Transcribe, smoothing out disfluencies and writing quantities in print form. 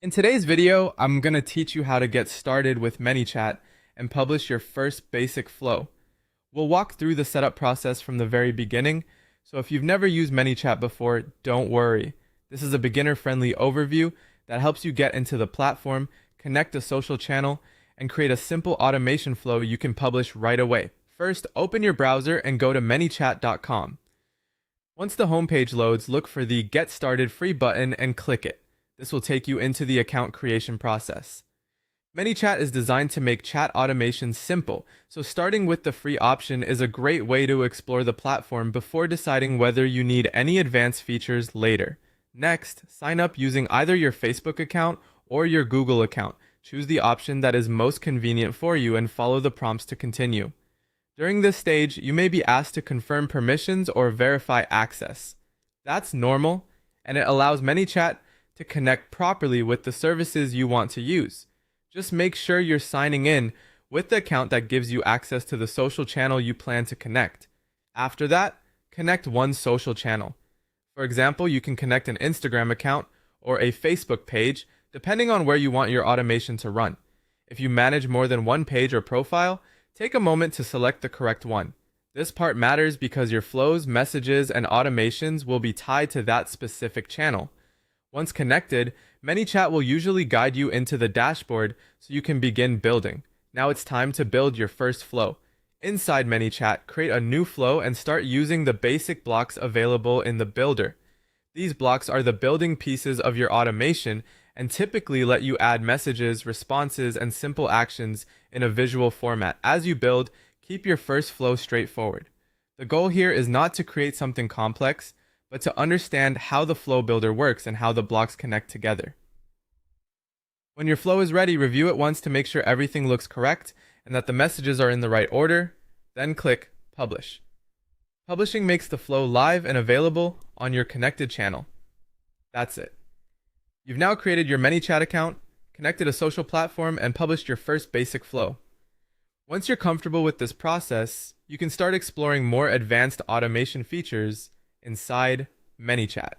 In today's video, I'm going to teach you how to get started with ManyChat and publish your first basic flow. We'll walk through the setup process from the very beginning, so if you've never used ManyChat before, don't worry. This is a beginner-friendly overview that helps you get into the platform, connect a social channel, and create a simple automation flow you can publish right away. First, open your browser and go to ManyChat.com. Once the homepage loads, look for the Get Started Free button and click it. This will take you into the account creation process. ManyChat is designed to make chat automation simple, so starting with the free option is a great way to explore the platform before deciding whether you need any advanced features later. Next, sign up using either your Facebook account or your Google account. Choose the option that is most convenient for you and follow the prompts to continue. During this stage, you may be asked to confirm permissions or verify access. That's normal, and it allows ManyChat to connect properly with the services you want to use. Just make sure you're signing in with the account that gives you access to the social channel you plan to connect. After that, connect one social channel. For example, you can connect an Instagram account or a Facebook page, depending on where you want your automation to run. If you manage more than one page or profile, take a moment to select the correct one. This part matters because your flows, messages, and automations will be tied to that specific channel. Once connected, ManyChat will usually guide you into the dashboard so you can begin building. Now it's time to build your first flow. Inside ManyChat, create a new flow and start using the basic blocks available in the builder. These blocks are the building pieces of your automation and typically let you add messages, responses, and simple actions in a visual format. As you build, keep your first flow straightforward. The goal here is not to create something complex, but to understand how the flow builder works and how the blocks connect together. When your flow is ready, review it once to make sure everything looks correct and that the messages are in the right order, then click Publish. Publishing makes the flow live and available on your connected channel. That's it. You've now created your ManyChat account, connected a social platform, and published your first basic flow. Once you're comfortable with this process, you can start exploring more advanced automation features inside ManyChat.